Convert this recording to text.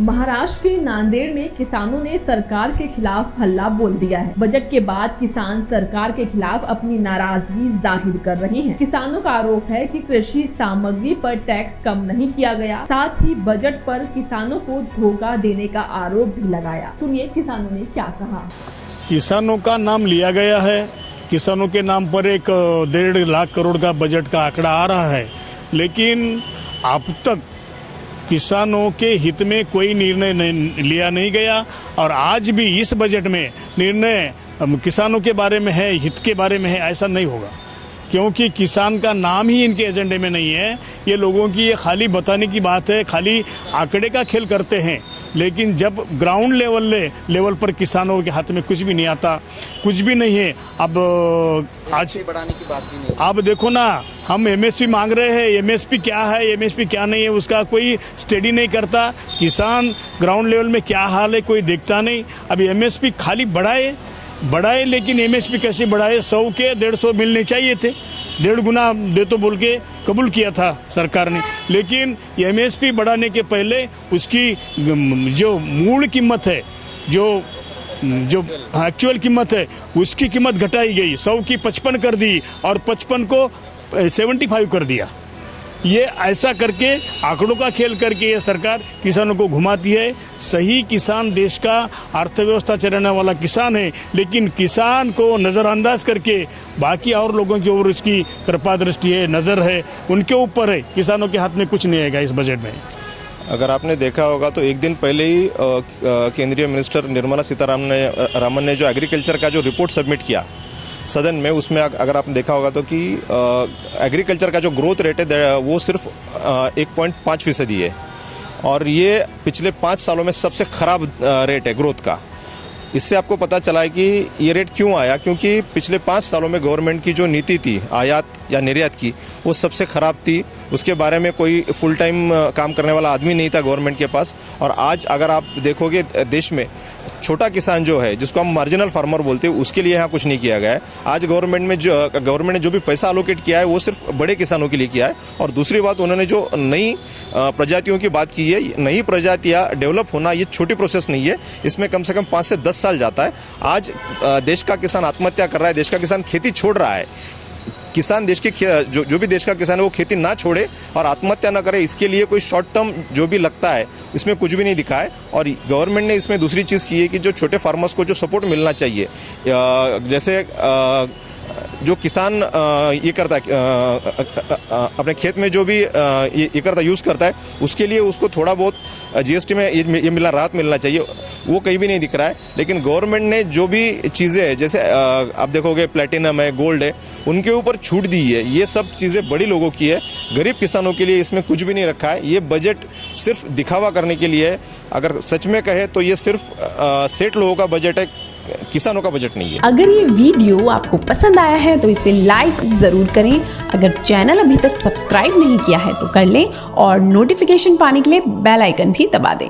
महाराष्ट्र के नांदेड़ में किसानों ने सरकार के खिलाफ हल्ला बोल दिया है। बजट के बाद किसान सरकार के खिलाफ अपनी नाराजगी जाहिर कर रहे हैं। किसानों का आरोप है कि कृषि सामग्री पर टैक्स कम नहीं किया गया, साथ ही बजट पर किसानों को धोखा देने का आरोप भी लगाया। सुनिए किसानों ने क्या कहा। किसानों का नाम लिया गया है, किसानों के नाम पर एक 1.5 लाख करोड़ का बजट का आंकड़ा आ रहा है, लेकिन अब तक किसानों के हित में कोई निर्णय लिया नहीं गया। और आज भी इस बजट में निर्णय किसानों के बारे में है, हित के बारे में है, ऐसा नहीं होगा, क्योंकि किसान का नाम ही इनके एजेंडे में नहीं है। ये लोगों की ये खाली बताने की बात है, खाली आंकड़े का खेल करते हैं, लेकिन जब ग्राउंड लेवल पर किसानों के हाथ में कुछ भी नहीं आता, कुछ भी नहीं है। अब आज बढ़ाने की बात भी नहीं। अब देखो ना, हम एमएसपी मांग रहे हैं, एमएसपी क्या है, एमएसपी क्या नहीं है, उसका कोई स्टडी नहीं करता। किसान ग्राउंड लेवल में क्या हाल है कोई देखता नहीं। अब एमएसपी खाली बढ़ाए, लेकिन एमएसपी कैसे बढ़ाए? 100 के 150 मिलने चाहिए थे, 1.5 गुना दे तो बोल के कबूल किया था सरकार ने। लेकिन एमएसपी बढ़ाने के पहले उसकी जो मूल कीमत है, जो एक्चुअल कीमत है, उसकी कीमत घटाई गई। 100 की 55 कर दी और 55 को 75 कर दिया। ये ऐसा करके आंकड़ों का खेल करके ये सरकार किसानों को घुमाती है। सही किसान देश का अर्थव्यवस्था चलाने वाला किसान है, लेकिन किसान को नज़रअंदाज करके बाकी और लोगों की ओर इसकी कृपा दृष्टि है, नज़र है, उनके ऊपर है। किसानों के हाथ में कुछ नहीं आएगा इस बजट में। अगर आपने देखा होगा तो एक दिन पहले ही केंद्रीय मिनिस्टर निर्मला सीतारामन ने जो एग्रीकल्चर का जो रिपोर्ट सबमिट किया सदन में, उसमें अगर आपने देखा होगा तो कि एग्रीकल्चर का जो ग्रोथ रेट है वो सिर्फ 1.5% है, और ये पिछले 5 सालों में सबसे ख़राब रेट है ग्रोथ का। इससे आपको पता चला है कि ये रेट क्यों आया, क्योंकि पिछले 5 सालों में गवर्नमेंट की जो नीति थी आयात या निर्यात की, वो सबसे ख़राब थी। उसके बारे में कोई फुल टाइम काम करने वाला आदमी नहीं था गवर्नमेंट के पास। और आज अगर आप देखोगे देश में छोटा किसान जो है, जिसको हम मार्जिनल फार्मर बोलते हैं, उसके लिए यहाँ कुछ नहीं किया गया है। आज गवर्नमेंट ने जो भी पैसा एलोकेट किया है वो सिर्फ बड़े किसानों के लिए किया है। और दूसरी बात, उन्होंने जो नई प्रजातियों की बात की है, नई प्रजातियाँ डेवलप होना ये छोटी प्रोसेस नहीं है, इसमें कम से कम 5 से 10 साल जाता है। आज देश का किसान आत्महत्या कर रहा है, देश का किसान खेती छोड़ रहा है। किसान देश के जो भी देश का किसान है वो खेती ना छोड़े और आत्महत्या ना करे, इसके लिए कोई शॉर्ट टर्म जो भी लगता है इसमें कुछ भी नहीं दिखा है। और गवर्नमेंट ने इसमें दूसरी चीज़ की है कि जो छोटे फार्मर्स को जो सपोर्ट मिलना चाहिए, जैसे जो किसान ये करता है अपने खेत में जो भी ये करता यूज़ करता है, उसके लिए उसको थोड़ा बहुत जीएसटी में ये राहत मिलना चाहिए, वो कहीं भी नहीं दिख रहा है। लेकिन गवर्नमेंट ने जो भी चीज़ें हैं, जैसे आप देखोगे प्लेटिनम है, गोल्ड है, उनके ऊपर छूट दी है। ये सब चीज़ें बड़ी लोगों की है, गरीब किसानों के लिए इसमें कुछ भी नहीं रखा है। ये बजट सिर्फ दिखावा करने के लिए है। अगर सच में कहे तो ये सिर्फ सेठ लोगों का बजट है, किसानों का बजट नहीं है। अगर ये वीडियो आपको पसंद आया है तो इसे लाइक जरूर करें। अगर चैनल अभी तक सब्सक्राइब नहीं किया है तो कर लें, और नोटिफिकेशन पाने के लिए बेल आइकन भी दबा दें।